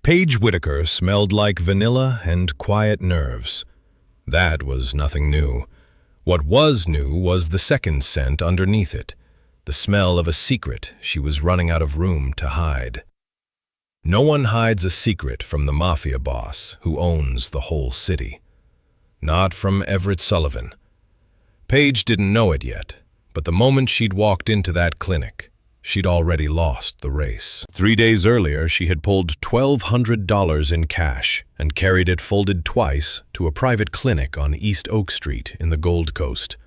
Paige Whitaker smelled like vanilla and quiet nerves. That was nothing new. What was new was the second scent underneath it, the smell of a secret she was running out of room to hide. No one hides a secret from the Mafia boss who owns the whole city. Not from Everett Sullivan. Paige didn't know it yet, but the moment she'd walked into that clinic, she'd already lost the race. 3 days earlier, she had pulled $1,200 in cash and carried it folded twice to a private clinic on East Oak Street in the Gold Coast.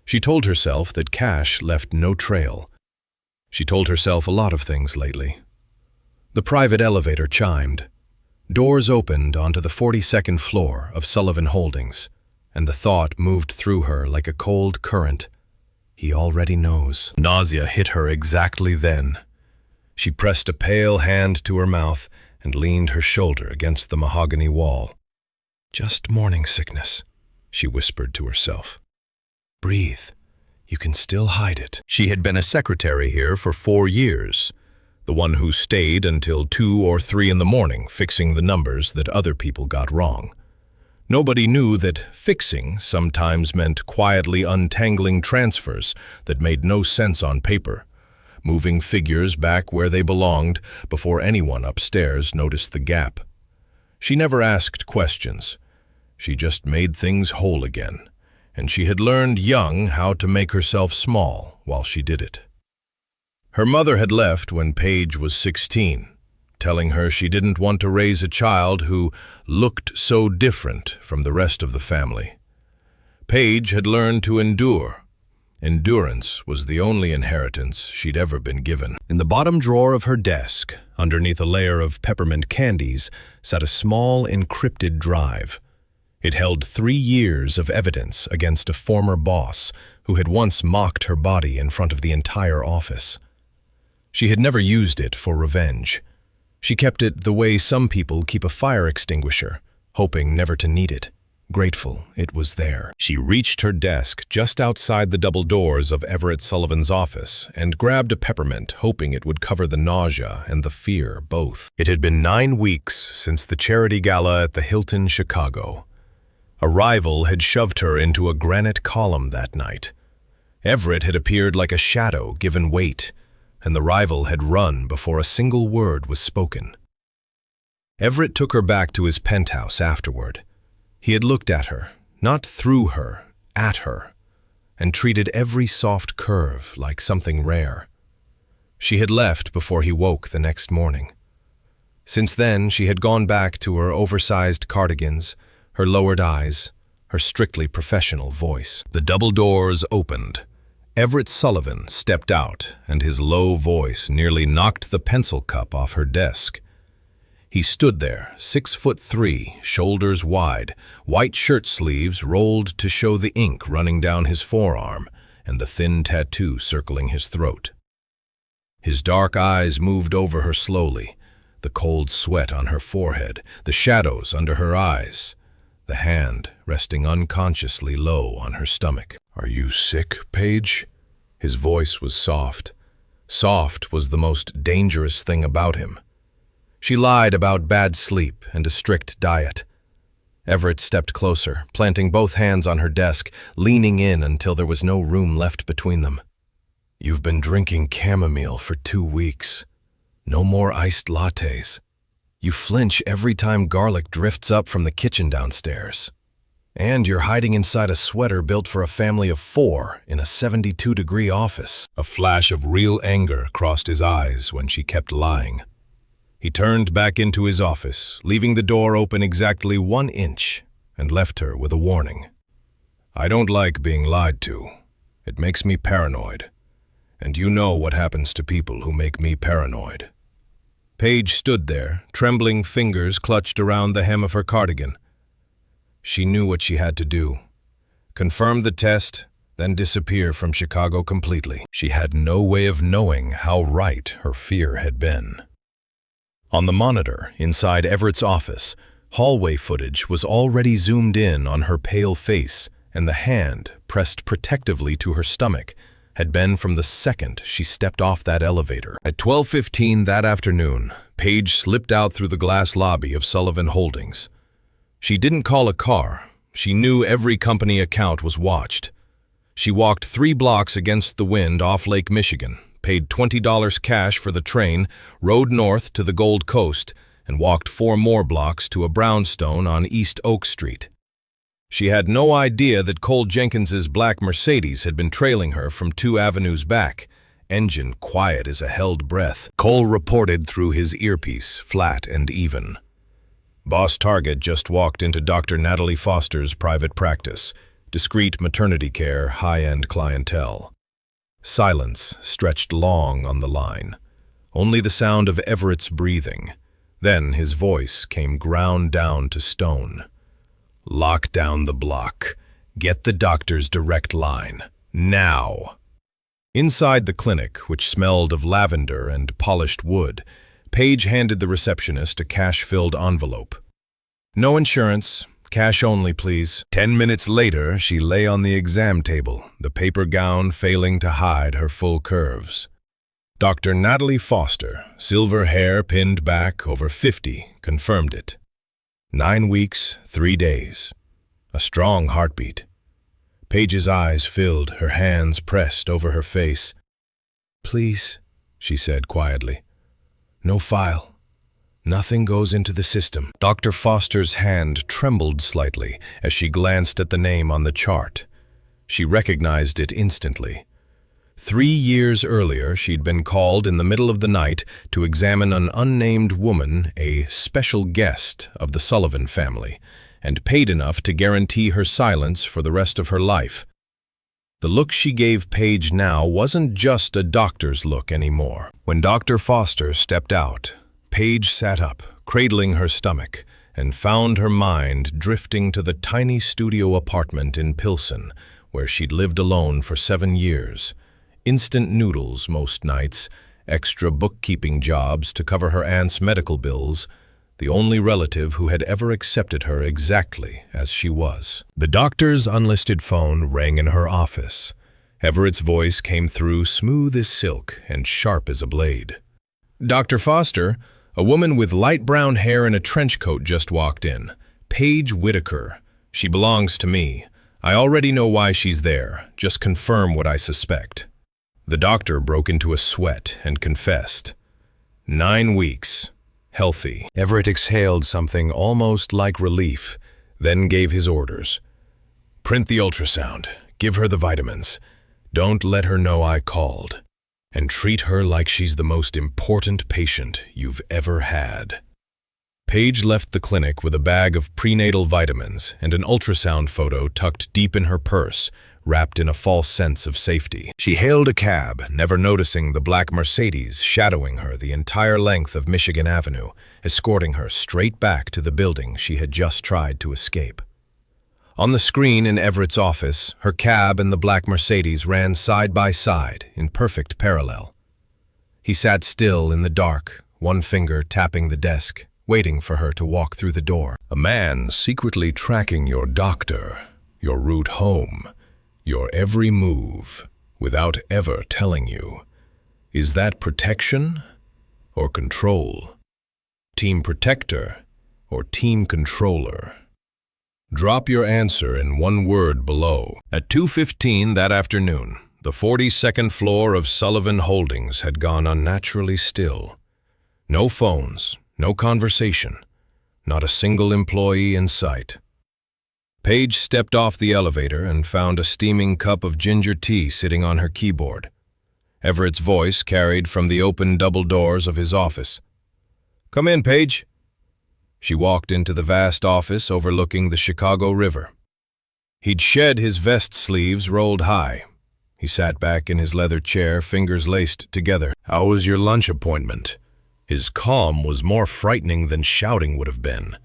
She told herself that cash left no trail. She told herself a lot of things lately. The private elevator chimed. Doors opened onto the 42nd floor of Sullivan Holdings, and the thought moved through her like a cold current. He already knows. Nausea hit her exactly then. She pressed a pale hand to her mouth and leaned her shoulder against the mahogany wall. Just morning sickness, she whispered to herself. Breathe. You can still hide it. She had been a secretary here for 4 years, the one who stayed until 2 or 3 in the morning fixing the numbers that other people got wrong. Nobody knew that fixing sometimes meant quietly untangling transfers that made no sense on paper, moving figures back where they belonged before anyone upstairs noticed the gap. She never asked questions. She just made things whole again, and she had learned young how to make herself small while she did it. Her mother had left when Paige was 16. Telling her she didn't want to raise a child who looked so different from the rest of the family. Paige had learned to endure. Endurance was the only inheritance she'd ever been given. In the bottom drawer of her desk, underneath a layer of peppermint candies, sat a small encrypted drive. It held 3 years of evidence against a former boss who had once mocked her body in front of the entire office. She had never used it for revenge. She kept it the way some people keep a fire extinguisher, hoping never to need it, grateful it was there. She reached her desk just outside the double doors of Everett Sullivan's office and grabbed a peppermint, hoping it would cover the nausea and the fear both. It had been 9 weeks since the charity gala at the Hilton, Chicago. A rival had shoved her into a granite column that night. Everett had appeared like a shadow given weight, and the rival had run before a single word was spoken. Everett took her back to his penthouse afterward. He had looked at her, not through her, at her, and treated every soft curve like something rare. She had left before he woke the next morning. Since then, she had gone back to her oversized cardigans, her lowered eyes, her strictly professional voice. The double doors opened. Everett Sullivan stepped out, and his low voice nearly knocked the pencil cup off her desk. He stood there, 6'3", shoulders wide, white shirt sleeves rolled to show the ink running down his forearm and the thin tattoo circling his throat. His dark eyes moved over her slowly, the cold sweat on her forehead, the shadows under her eyes, the hand resting unconsciously low on her stomach. Are you sick, Paige? His voice was soft. Soft was the most dangerous thing about him. She lied about bad sleep and a strict diet. Everett stepped closer, planting both hands on her desk, leaning in until there was no room left between them. You've been drinking chamomile for 2 weeks. No more iced lattes. You flinch every time garlic drifts up from the kitchen downstairs. And you're hiding inside a sweater built for a family of 4 in a 72-degree office. A flash of real anger crossed his eyes when she kept lying. He turned back into his office, leaving the door open exactly 1 inch, and left her with a warning. I don't like being lied to. It makes me paranoid. And you know what happens to people who make me paranoid. Paige stood there, trembling fingers clutched around the hem of her cardigan. She knew what she had to do. Confirm the test, then disappear from Chicago completely. She had no way of knowing how right her fear had been. On the monitor inside Everett's office, hallway footage was already zoomed in on her pale face, and the hand, pressed protectively to her stomach, had been from the second she stepped off that elevator. At 12:15 that afternoon, Paige slipped out through the glass lobby of Sullivan Holdings. She didn't call a car. She knew every company account was watched. She walked 3 blocks against the wind off Lake Michigan, paid $20 cash for the train, rode north to the Gold Coast, and walked 4 more blocks to a brownstone on East Oak Street. She had no idea that Cole Jenkins's black Mercedes had been trailing her from 2 avenues back, engine quiet as a held breath. Cole reported through his earpiece, flat and even. Boss Target just walked into Dr. Natalie Foster's private practice, discreet maternity care, high-end clientele. Silence stretched long on the line, only the sound of Everett's breathing. Then his voice came ground down to stone. Lock down the block. Get the doctor's direct line. Now. Inside the clinic, which smelled of lavender and polished wood, Paige handed the receptionist a cash-filled envelope. No insurance, cash only, please. 10 minutes later, she lay on the exam table, the paper gown failing to hide her full curves. Dr. Natalie Foster, silver hair pinned back, over 50, confirmed it. 9 weeks, 3 days. A strong heartbeat. Paige's eyes filled, her hands pressed over her face. "Please," she said quietly. "No file. Nothing goes into the system." Dr. Foster's hand trembled slightly as she glanced at the name on the chart. She recognized it instantly. 3 years earlier, she'd been called in the middle of the night to examine an unnamed woman, a special guest of the Sullivan family, and paid enough to guarantee her silence for the rest of her life. The look she gave Paige now wasn't just a doctor's look anymore. When Dr. Foster stepped out, Paige sat up, cradling her stomach, and found her mind drifting to the tiny studio apartment in Pilsen, where she'd lived alone for 7 years. Instant noodles most nights, extra bookkeeping jobs to cover her aunt's medical bills, the only relative who had ever accepted her exactly as she was. The doctor's unlisted phone rang in her office. Everett's voice came through smooth as silk and sharp as a blade. "Dr. Foster, a woman with light brown hair and a trench coat just walked in. Paige Whitaker. She belongs to me. I already know why she's there. Just confirm what I suspect." The doctor broke into a sweat and confessed. 9 weeks. Healthy. Everett exhaled something almost like relief, then gave his orders. "Print the ultrasound. Give her the vitamins. Don't let her know I called. And treat her like she's the most important patient you've ever had." Paige left the clinic with a bag of prenatal vitamins and an ultrasound photo tucked deep in her purse, wrapped in a false sense of safety. She hailed a cab, never noticing the black Mercedes shadowing her the entire length of Michigan Avenue, escorting her straight back to the building she had just tried to escape. On the screen in Everett's office, her cab and the black Mercedes ran side by side in perfect parallel. He sat still in the dark, one finger tapping the desk, waiting for her to walk through the door. "A man secretly tracking your doctor, your route home, your every move, without ever telling you. Is that protection or control? Team protector or team controller? Drop your answer in one word below." At 2:15 that afternoon, the 42nd floor of Sullivan Holdings had gone unnaturally still. No phones, no conversation, not a single employee in sight. Paige stepped off the elevator and found a steaming cup of ginger tea sitting on her keyboard. Everett's voice carried from the open double doors of his office. "Come in, Paige." She walked into the vast office overlooking the Chicago River. He'd shed his vest sleeves rolled high. He sat back in his leather chair, fingers laced together. "How was your lunch appointment?" His calm was more frightening than shouting would have been.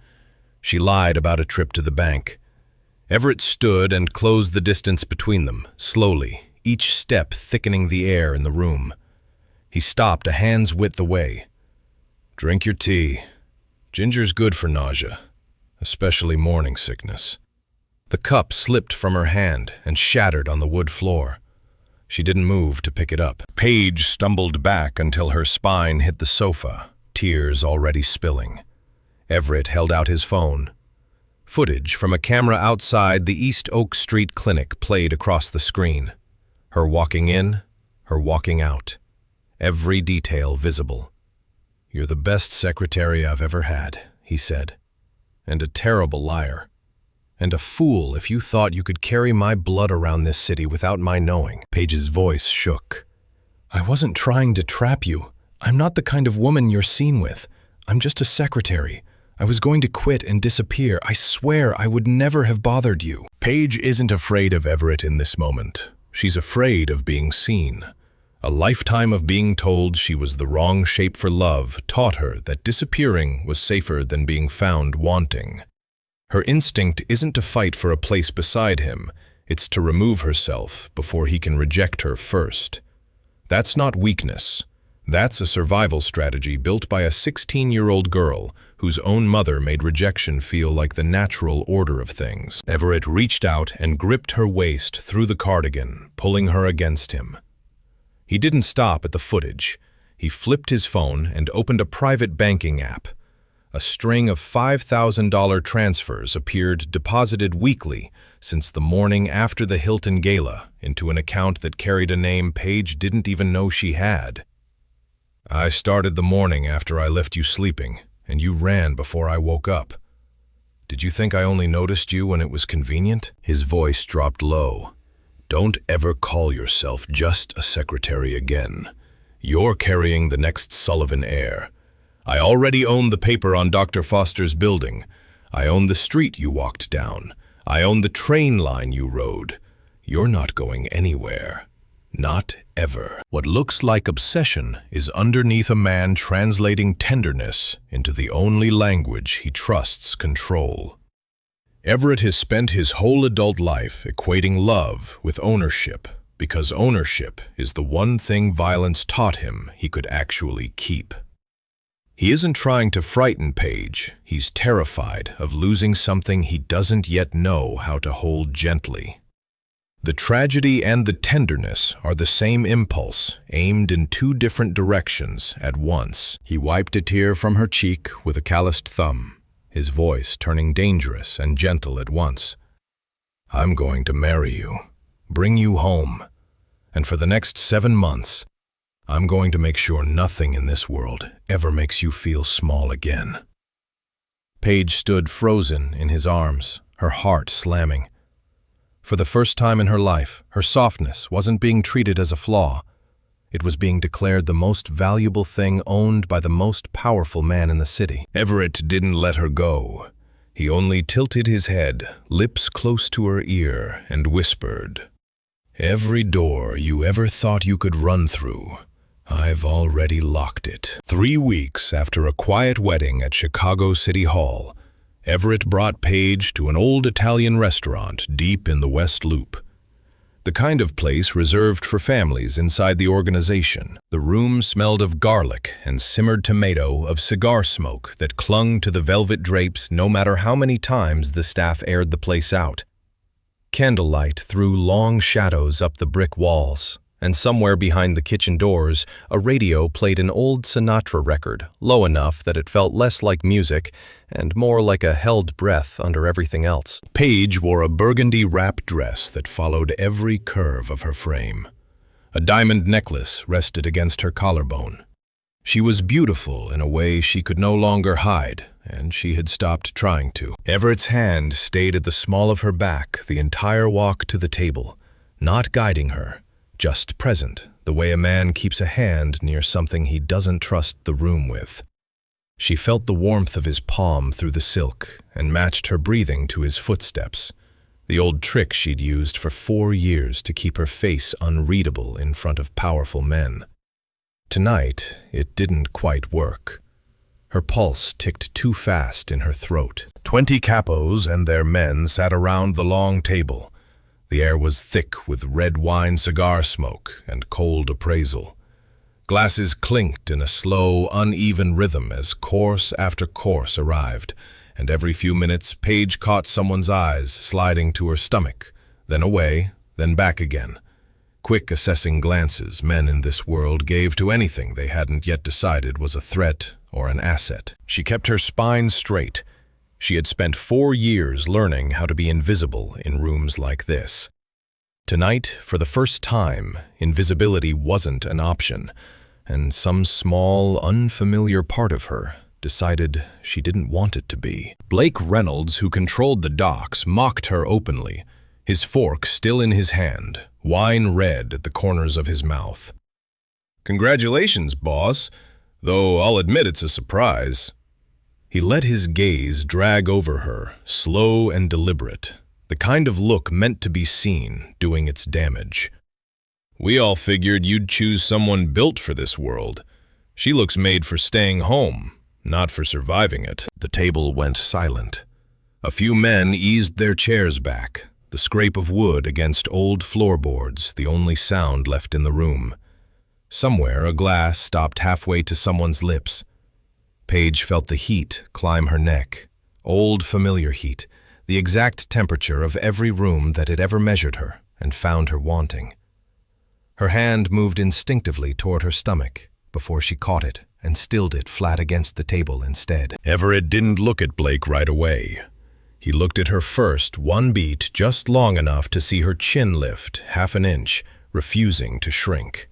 She lied about a trip to the bank. Everett stood and closed the distance between them, slowly, each step thickening the air in the room. He stopped a hand's width away. "Drink your tea. Ginger's good for nausea, especially morning sickness." The cup slipped from her hand and shattered on the wood floor. She didn't move to pick it up. Paige stumbled back until her spine hit the sofa, tears already spilling. Everett held out his phone. Footage from a camera outside the East Oak Street clinic played across the screen. Her walking in, her walking out. Every detail visible. "You're the best secretary I've ever had," he said. "And a terrible liar. And a fool if you thought you could carry my blood around this city without my knowing." Paige's voice shook. "I wasn't trying to trap you. I'm not the kind of woman you're seen with. I'm just a secretary. I was going to quit and disappear. I swear I would never have bothered you." Paige isn't afraid of Everett in this moment. She's afraid of being seen. A lifetime of being told she was the wrong shape for love taught her that disappearing was safer than being found wanting. Her instinct isn't to fight for a place beside him, it's to remove herself before he can reject her first. That's not weakness. That's a survival strategy built by a 16-year-old girl whose own mother made rejection feel like the natural order of things. Everett reached out and gripped her waist through the cardigan, pulling her against him. He didn't stop at the footage. He flipped his phone and opened a private banking app. A string of $5,000 transfers appeared deposited weekly since the morning after the Hilton Gala into an account that carried a name Paige didn't even know she had. "I started the morning after I left you sleeping, and you ran before I woke up. Did you think I only noticed you when it was convenient?" His voice dropped low. "Don't ever call yourself just a secretary again. You're carrying the next Sullivan heir. I already own the paper on Dr. Foster's building. I own the street you walked down. I own the train line you rode. You're not going anywhere. Not ever." What looks like obsession is underneath a man translating tenderness into the only language he trusts control. Everett has spent his whole adult life equating love with ownership, because ownership is the one thing violence taught him he could actually keep. He isn't trying to frighten Paige, he's terrified of losing something he doesn't yet know how to hold gently. The tragedy and the tenderness are the same impulse, aimed in two different directions at once. He wiped a tear from her cheek with a calloused thumb, his voice turning dangerous and gentle at once. "I'm going to marry you, bring you home, and for the next 7 months, I'm going to make sure nothing in this world ever makes you feel small again." Paige stood frozen in his arms, her heart slamming. For the first time in her life, her softness wasn't being treated as a flaw. It was being declared the most valuable thing owned by the most powerful man in the city. Everett didn't let her go. He only tilted his head, lips close to her ear, and whispered, "Every door you ever thought you could run through, I've already locked it." 3 weeks after a quiet wedding at Chicago City Hall, Everett brought Paige to an old Italian restaurant deep in the West Loop. The kind of place reserved for families inside the organization. The room smelled of garlic and simmered tomato, of cigar smoke that clung to the velvet drapes no matter how many times the staff aired the place out. Candlelight threw long shadows up the brick walls, and somewhere behind the kitchen doors, a radio played an old Sinatra record, low enough that it felt less like music and more like a held breath under everything else. Paige wore a burgundy wrap dress that followed every curve of her frame. A diamond necklace rested against her collarbone. She was beautiful in a way she could no longer hide, and she had stopped trying to. Everett's hand stayed at the small of her back the entire walk to the table, not guiding her, just present, the way a man keeps a hand near something he doesn't trust the room with. She felt the warmth of his palm through the silk and matched her breathing to his footsteps, the old trick she'd used for 4 years to keep her face unreadable in front of powerful men. Tonight, it didn't quite work. Her pulse ticked too fast in her throat. 20 capos and their men sat around the long table. The air was thick with red wine cigar smoke and cold appraisal. Glasses clinked in a slow, uneven rhythm as course after course arrived, and every few minutes Paige caught someone's eyes sliding to her stomach, then away, then back again. Quick assessing glances men in this world gave to anything they hadn't yet decided was a threat or an asset. She kept her spine straight. She had spent 4 years learning how to be invisible in rooms like this. Tonight, for the first time, invisibility wasn't an option, and some small, unfamiliar part of her decided she didn't want it to be. Blake Reynolds, who controlled the docks, mocked her openly, his fork still in his hand, wine red at the corners of his mouth. "Congratulations, boss, though I'll admit it's a surprise." He let his gaze drag over her, slow and deliberate, the kind of look meant to be seen, doing its damage. "We all figured you'd choose someone built for this world. She looks made for staying home, not for surviving it." The table went silent. A few men eased their chairs back, the scrape of wood against old floorboards the only sound left in the room. Somewhere a glass stopped halfway to someone's lips. Paige felt the heat climb her neck, old familiar heat, the exact temperature of every room that had ever measured her and found her wanting. Her hand moved instinctively toward her stomach before she caught it and stilled it flat against the table instead. Everett didn't look at Blake right away. He looked at her first, one beat, just long enough to see her chin lift half an inch, refusing to shrink.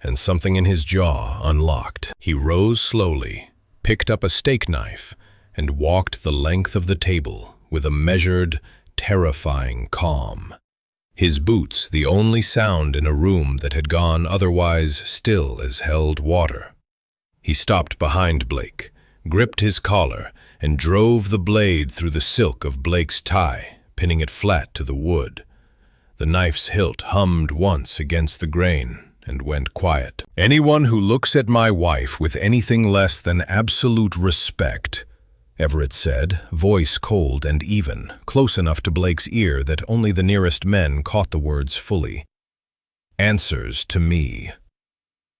And something in his jaw unlocked. He rose slowly, picked up a steak knife, and walked the length of the table with a measured, terrifying calm. His boots the only sound in a room that had gone otherwise still as held water. He stopped behind Blake, gripped his collar, and drove the blade through the silk of Blake's tie, pinning it flat to the wood. The knife's hilt hummed once against the grain and went quiet. "Anyone who looks at my wife with anything less than absolute respect," Everett said, voice cold and even, close enough to Blake's ear that only the nearest men caught the words fully, "answers to me."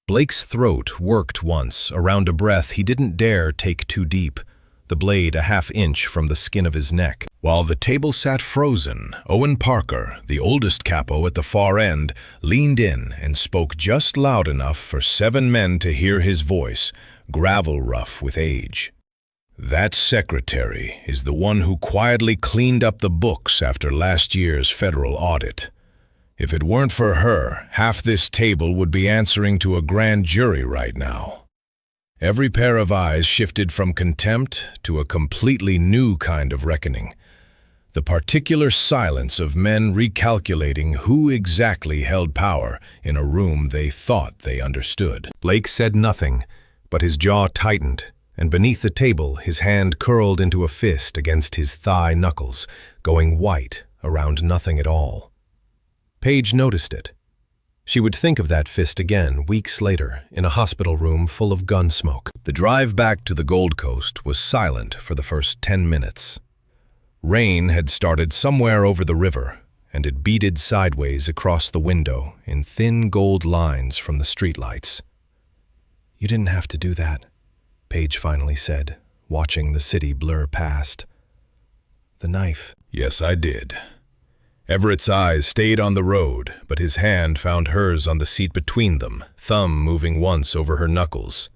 Blake's throat worked once, around a breath he didn't dare take too deep, the blade a half-inch from the skin of his neck. While the table sat frozen, Owen Parker, the oldest capo at the far end, leaned in and spoke just loud enough for 7 men to hear his voice, gravel rough with age. "That secretary is the one who quietly cleaned up the books after last year's federal audit. If it weren't for her, half this table would be answering to a grand jury right now." Every pair of eyes shifted from contempt to a completely new kind of reckoning. The particular silence of men recalculating who exactly held power in a room they thought they understood. Blake said nothing, but his jaw tightened, and beneath the table his hand curled into a fist against his thigh knuckles, going white around nothing at all. Paige noticed it. She would think of that fist again weeks later in a hospital room full of gun smoke. The drive back to the Gold Coast was silent for the first 10 minutes. Rain had started somewhere over the river, and it beaded sideways across the window in thin gold lines from the streetlights. "You didn't have to do that," Paige finally said, watching the city blur past. "The knife." "Yes, I did." Everett's eyes stayed on the road, but his hand found hers on the seat between them, thumb moving once over her knuckles.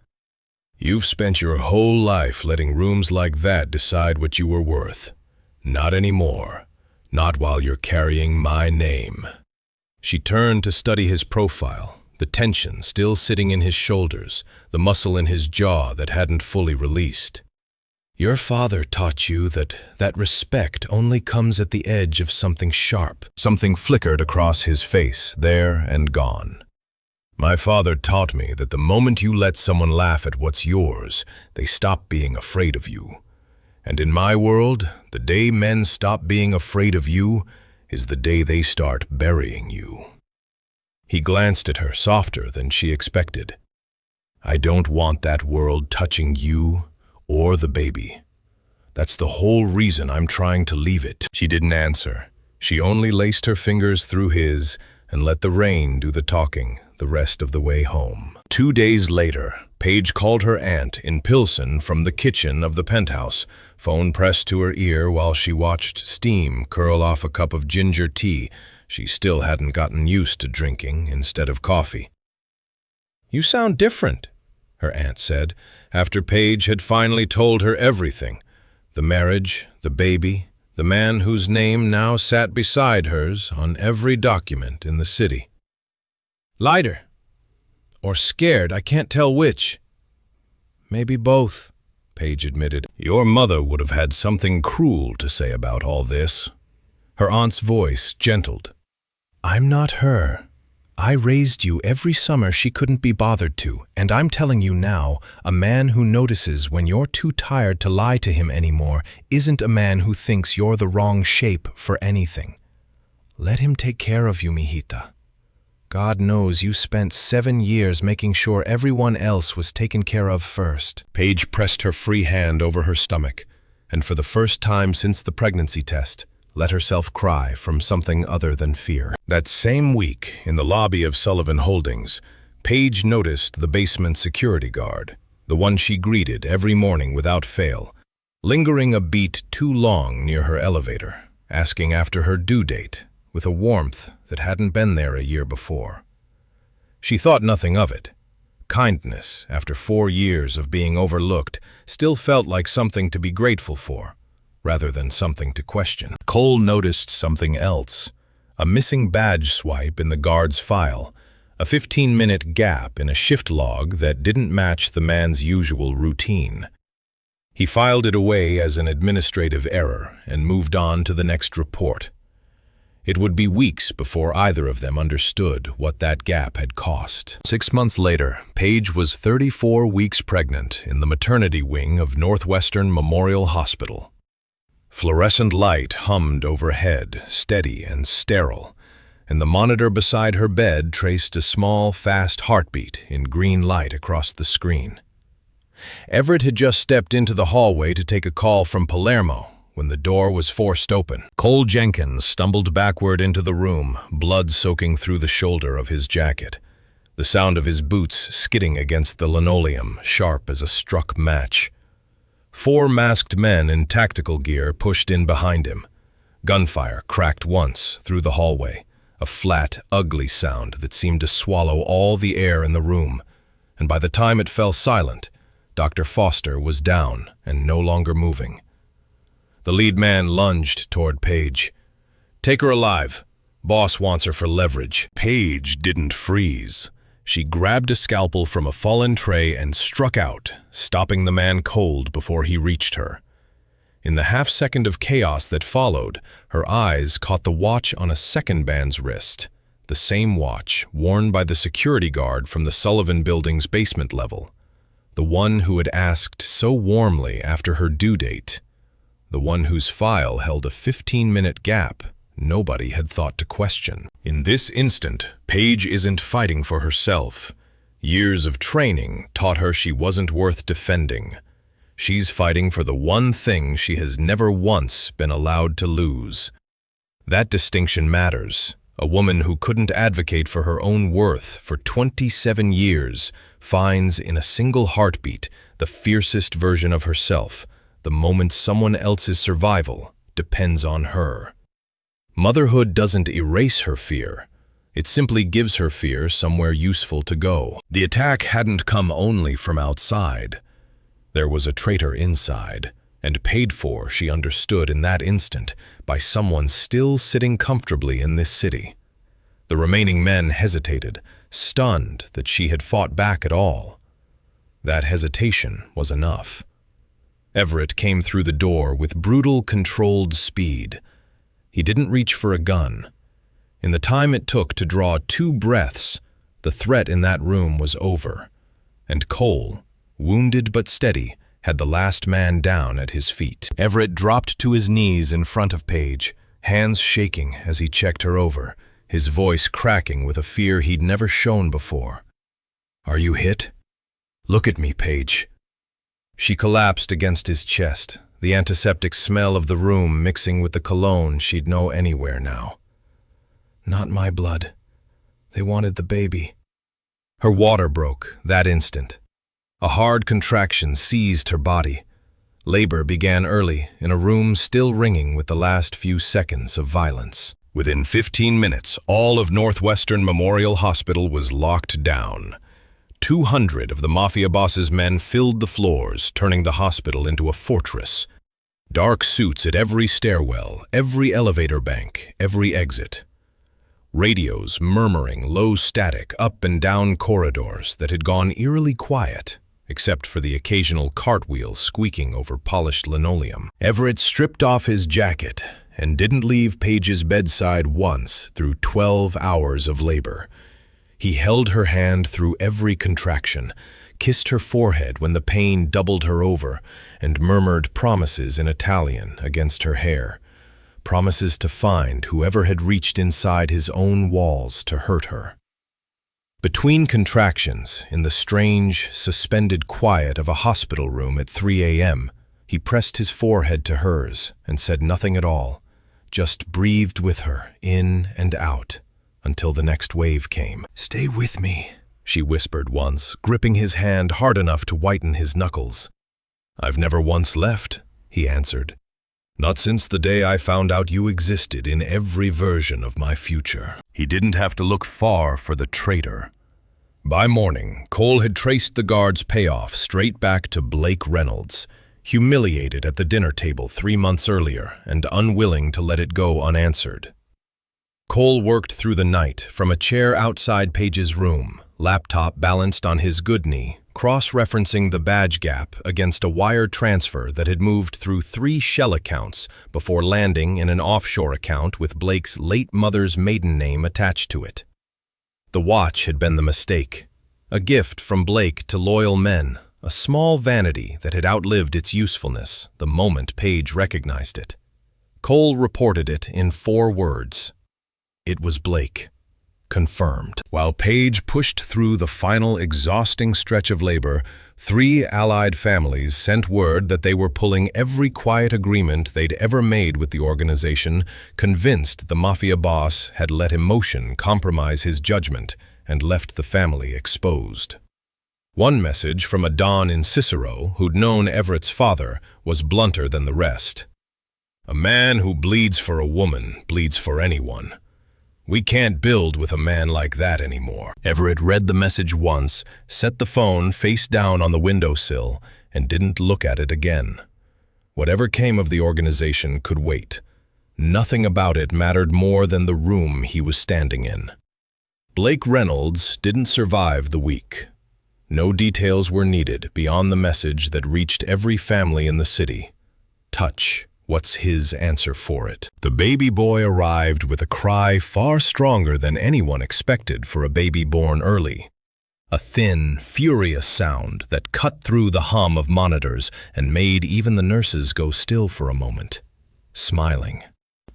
"You've spent your whole life letting rooms like that decide what you were worth. Not anymore. Not while you're carrying my name." She turned to study his profile, the tension still sitting in his shoulders, the muscle in his jaw that hadn't fully released. "Your father taught you that respect only comes at the edge of something sharp." Something flickered across his face, there and gone. "My father taught me that the moment you let someone laugh at what's yours, they stop being afraid of you. And in my world, the day men stop being afraid of you is the day they start burying you." He glanced at her softer than she expected. "I don't want that world touching you or the baby. That's the whole reason I'm trying to leave it." She didn't answer. She only laced her fingers through his and let the rain do the talking the rest of the way home. 2 days later, Paige called her aunt in Pilsen from the kitchen of the penthouse, phone pressed to her ear while she watched steam curl off a cup of ginger tea she still hadn't gotten used to drinking instead of coffee. "You sound different," her aunt said, after Paige had finally told her everything. The marriage, the baby, the man whose name now sat beside hers on every document in the city. Lighter. Or scared, I can't tell which. Maybe both, Paige admitted. Your mother would have had something cruel to say about all this. Her aunt's voice gentled. I'm not her. I raised you every summer she couldn't be bothered to, and I'm telling you now, a man who notices when you're too tired to lie to him anymore isn't a man who thinks you're the wrong shape for anything. Let him take care of you, mijita. God knows you spent 7 years making sure everyone else was taken care of first. Paige pressed her free hand over her stomach, and for the first time since the pregnancy test, let herself cry from something other than fear. That same week, in the lobby of Sullivan Holdings, Paige noticed the basement security guard, the one she greeted every morning without fail, lingering a beat too long near her elevator, asking after her due date, with a warmth that hadn't been there a year before. She thought nothing of it. Kindness, after 4 years of being overlooked, still felt like something to be grateful for, rather than something to question. Cole noticed something else. A missing badge swipe in the guard's file, a 15-minute gap in a shift log that didn't match the man's usual routine. He filed it away as an administrative error and moved on to the next report. It would be weeks before either of them understood what that gap had cost. 6 months later, Paige was 34 weeks pregnant in the maternity wing of Northwestern Memorial Hospital. Fluorescent light hummed overhead, steady and sterile, and the monitor beside her bed traced a small, fast heartbeat in green light across the screen. Everett had just stepped into the hallway to take a call from Palermo when the door was forced open. Cole Jenkins stumbled backward into the room, blood soaking through the shoulder of his jacket, the sound of his boots skidding against the linoleum, sharp as a struck match. 4 masked men in tactical gear pushed in behind him. Gunfire cracked once through the hallway, a flat, ugly sound that seemed to swallow all the air in the room, and by the time it fell silent, Dr. Foster was down and no longer moving. The lead man lunged toward Paige. Take her alive. Boss wants her for leverage. Paige didn't freeze. She grabbed a scalpel from a fallen tray and struck out, stopping the man cold before he reached her. In the half-second of chaos that followed, her eyes caught the watch on a second man's wrist, the same watch worn by the security guard from the Sullivan Building's basement level, the one who had asked so warmly after her due date, the one whose file held a 15-minute gap nobody had thought to question. In this instant, Paige isn't fighting for herself. Years of training taught her she wasn't worth defending. She's fighting for the one thing she has never once been allowed to lose. That distinction matters. A woman who couldn't advocate for her own worth for 27 years finds in a single heartbeat the fiercest version of herself, the moment someone else's survival depends on her. Motherhood doesn't erase her fear. It simply gives her fear somewhere useful to go. The attack hadn't come only from outside. There was a traitor inside, and paid for, she understood in that instant, by someone still sitting comfortably in this city. The remaining men hesitated, stunned that she had fought back at all. That hesitation was enough. Everett came through the door with brutal, controlled speed. He didn't reach for a gun. In the time it took to draw 2 breaths, the threat in that room was over, and Cole, wounded but steady, had the last man down at his feet. Everett dropped to his knees in front of Paige, hands shaking as he checked her over, his voice cracking with a fear he'd never shown before. Are you hit? Look at me, Paige. She collapsed against his chest, the antiseptic smell of the room mixing with the cologne she'd know anywhere now. Not my blood. They wanted the baby. Her water broke that instant. A hard contraction seized her body. Labor began early, in a room still ringing with the last few seconds of violence. Within 15 minutes, all of Northwestern Memorial Hospital was locked down. 200 of the Mafia boss's men filled the floors, turning the hospital into a fortress. Dark suits at every stairwell, every elevator bank, every exit. Radios murmuring low static up and down corridors that had gone eerily quiet, except for the occasional cartwheel squeaking over polished linoleum. Everett stripped off his jacket and didn't leave Paige's bedside once through 12 hours of labor. He held her hand through every contraction, kissed her forehead when the pain doubled her over, and murmured promises in Italian against her hair. Promises to find whoever had reached inside his own walls to hurt her. Between contractions, in the strange, suspended quiet of a hospital room at 3 a.m., he pressed his forehead to hers and said nothing at all, just breathed with her, in and out, until the next wave came. "Stay with me," she whispered once, gripping his hand hard enough to whiten his knuckles. "I've never once left," he answered. "Not since the day I found out you existed in every version of my future." He didn't have to look far for the traitor. By morning, Cole had traced the guard's payoff straight back to Blake Reynolds, humiliated at the dinner table 3 months earlier and unwilling to let it go unanswered. Cole worked through the night from a chair outside Paige's room, laptop balanced on his good knee, cross-referencing the badge gap against a wire transfer that had moved through 3 shell accounts before landing in an offshore account with Blake's late mother's maiden name attached to it. The watch had been the mistake, a gift from Blake to loyal men, a small vanity that had outlived its usefulness the moment Paige recognized it. Cole reported it in 4 words. It was Blake. Confirmed. While Paige pushed through the final exhausting stretch of labor, 3 allied families sent word that they were pulling every quiet agreement they'd ever made with the organization, convinced the Mafia boss had let emotion compromise his judgment and left the family exposed. One message from a Don in Cicero, who'd known Everett's father, was blunter than the rest. "A man who bleeds for a woman bleeds for anyone. We can't build with a man like that anymore." Everett read the message once, set the phone face down on the windowsill, and didn't look at it again. Whatever came of the organization could wait. Nothing about it mattered more than the room he was standing in. Blake Reynolds didn't survive the week. No details were needed beyond the message that reached every family in the city. Touch. What's his answer for it? The baby boy arrived with a cry far stronger than anyone expected for a baby born early. A thin, furious sound that cut through the hum of monitors and made even the nurses go still for a moment, smiling.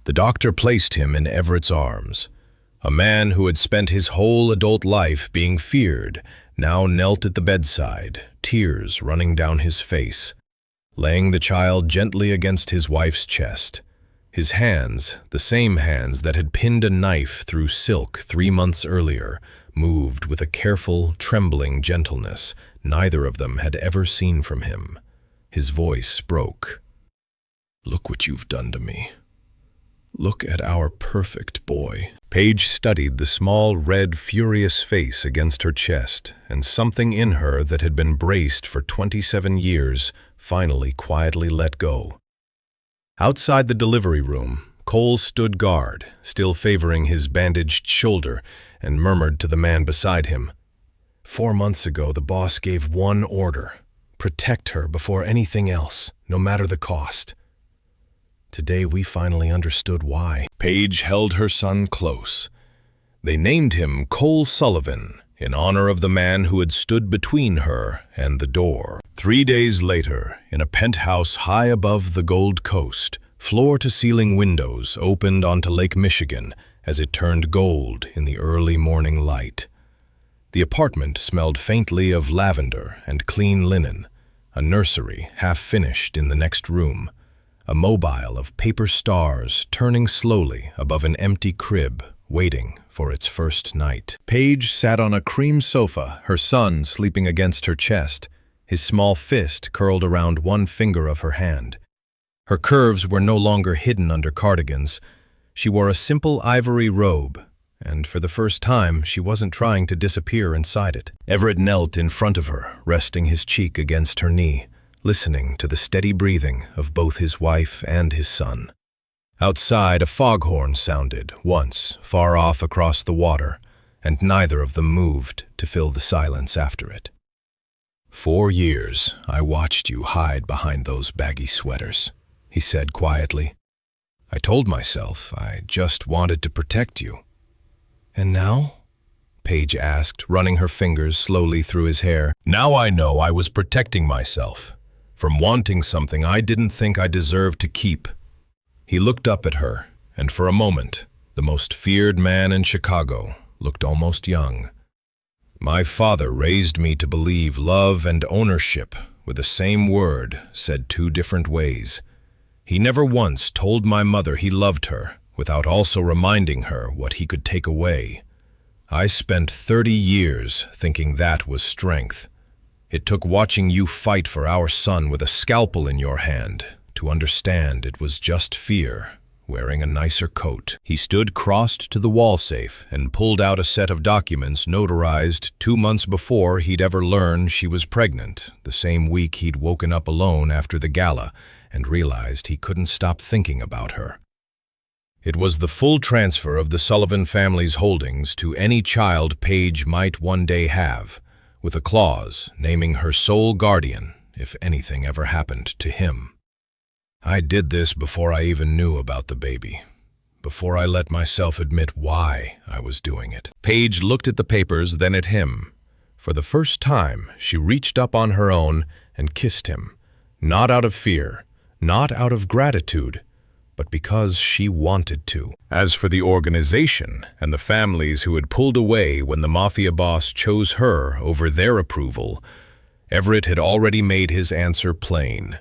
The doctor placed him in Everett's arms. A man who had spent his whole adult life being feared now knelt at the bedside, tears running down his face, laying the child gently against his wife's chest. His hands, the same hands that had pinned a knife through silk 3 months earlier, moved with a careful, trembling gentleness neither of them had ever seen from him. His voice broke. "Look what you've done to me. Look at our perfect boy." Paige studied the small, red, furious face against her chest, and something in her that had been braced for 27 years finally quietly let go. Outside the delivery room, Cole stood guard, still favoring his bandaged shoulder, and murmured to the man beside him. 4 months ago, the boss gave one order: protect her before anything else, no matter the cost. Today we finally understood why. Paige held her son close. They named him Cole Sullivan, in honor of the man who had stood between her and the door. 3 days later, in a penthouse high above the Gold Coast, floor-to-ceiling windows opened onto Lake Michigan as it turned gold in the early morning light. The apartment smelled faintly of lavender and clean linen, a nursery half-finished in the next room, a mobile of paper stars turning slowly above an empty crib, waiting for its first night. Paige sat on a cream sofa, her son sleeping against her chest, his small fist curled around one finger of her hand. Her curves were no longer hidden under cardigans. She wore a simple ivory robe, and for the first time, she wasn't trying to disappear inside it. Everett knelt in front of her, resting his cheek against her knee, listening to the steady breathing of both his wife and his son. Outside, a foghorn sounded, once, far off across the water, and neither of them moved to fill the silence after it. 4 years I watched you hide behind those baggy sweaters, he said quietly. I told myself I just wanted to protect you. And now? Paige asked, running her fingers slowly through his hair. Now I know I was protecting myself from wanting something I didn't think I deserved to keep. He looked up at her, and for a moment, the most feared man in Chicago looked almost young. My father raised me to believe love and ownership were the same word, said 2 different ways. He never once told my mother he loved her without also reminding her what he could take away. I spent 30 years thinking that was strength. It took watching you fight for our son with a scalpel in your hand to understand it was just fear, wearing a nicer coat. He stood crossed to the wall safe and pulled out a set of documents notarized 2 months before he'd ever learned she was pregnant, the same week he'd woken up alone after the gala and realized he couldn't stop thinking about her. It was the full transfer of the Sullivan family's holdings to any child Paige might one day have, with a clause naming her sole guardian if anything ever happened to him. I did this before I even knew about the baby, before I let myself admit why I was doing it. Paige looked at the papers, then at him. For the first time, she reached up on her own and kissed him, not out of fear, not out of gratitude, but because she wanted to. As for the organization and the families who had pulled away when the Mafia boss chose her over their approval, Everett had already made his answer plain.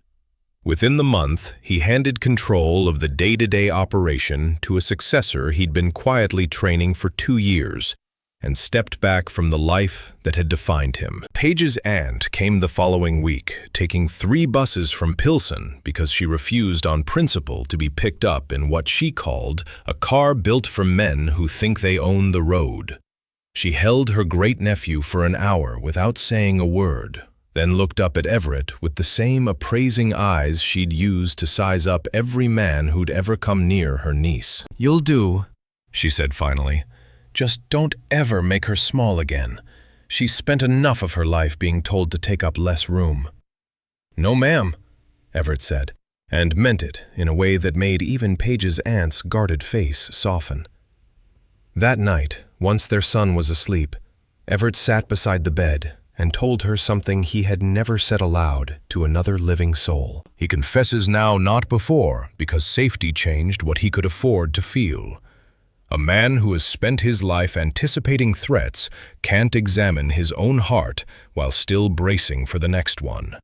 Within the month, he handed control of the day-to-day operation to a successor he'd been quietly training for 2 years, and stepped back from the life that had defined him. Paige's aunt came the following week, taking 3 buses from Pilsen because she refused on principle to be picked up in what she called a car built for men who think they own the road. She held her great-nephew for an hour without saying a word, then looked up at Everett with the same appraising eyes she'd used to size up every man who'd ever come near her niece. "You'll do," she said finally. "Just don't ever make her small again. She's spent enough of her life being told to take up less room." "No, ma'am," Everett said, and meant it in a way that made even Paige's aunt's guarded face soften. That night, once their son was asleep, Everett sat beside the bed and told her something he had never said aloud to another living soul. He confesses now, not before, because safety changed what he could afford to feel. A man who has spent his life anticipating threats can't examine his own heart while still bracing for the next one.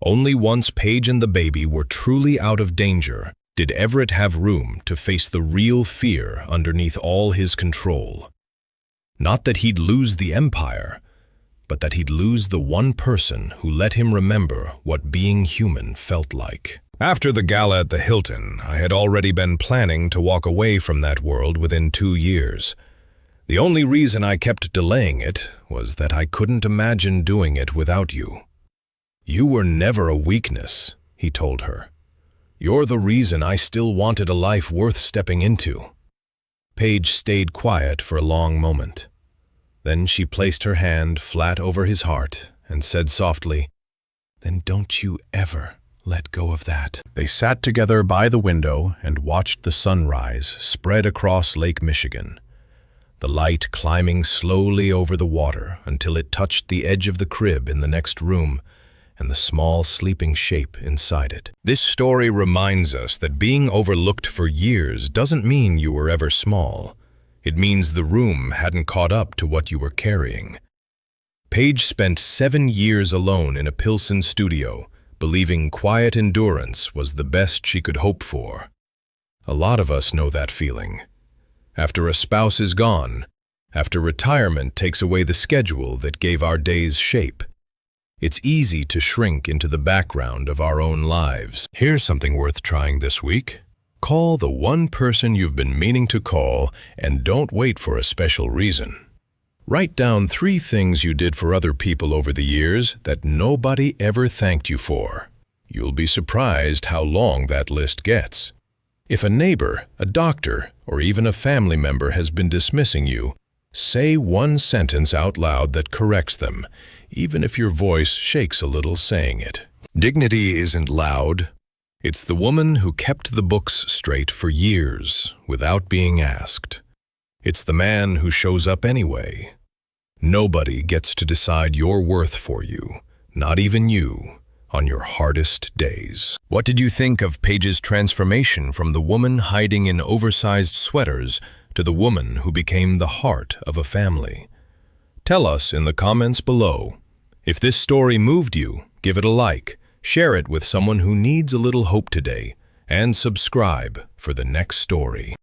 Only once Paige and the baby were truly out of danger did Everett have room to face the real fear underneath all his control. Not that he'd lose the empire, but that he'd lose the one person who let him remember what being human felt like. After the gala at the Hilton, I had already been planning to walk away from that world within 2 years. The only reason I kept delaying it was that I couldn't imagine doing it without you. You were never a weakness, he told her. You're the reason I still wanted a life worth stepping into. Paige stayed quiet for a long moment. Then she placed her hand flat over his heart and said softly, "Then don't you ever let go of that." They sat together by the window and watched the sunrise spread across Lake Michigan, the light climbing slowly over the water until it touched the edge of the crib in the next room and the small sleeping shape inside it. This story reminds us that being overlooked for years doesn't mean you were ever small. It means the room hadn't caught up to what you were carrying. Paige spent 7 years alone in a Pilsen studio, believing quiet endurance was the best she could hope for. A lot of us know that feeling. After a spouse is gone, after retirement takes away the schedule that gave our days shape, it's easy to shrink into the background of our own lives. Here's something worth trying this week. Call the one person you've been meaning to call and don't wait for a special reason. Write down 3 things you did for other people over the years that nobody ever thanked you for. You'll be surprised how long that list gets. If a neighbor, a doctor, or even a family member has been dismissing you, say one sentence out loud that corrects them, even if your voice shakes a little saying it. Dignity isn't loud. It's the woman who kept the books straight for years without being asked. It's the man who shows up anyway. Nobody gets to decide your worth for you, not even you, on your hardest days. What did you think of Paige's transformation from the woman hiding in oversized sweaters to the woman who became the heart of a family? Tell us in the comments below. If this story moved you, give it a like, share it with someone who needs a little hope today, and subscribe for the next story.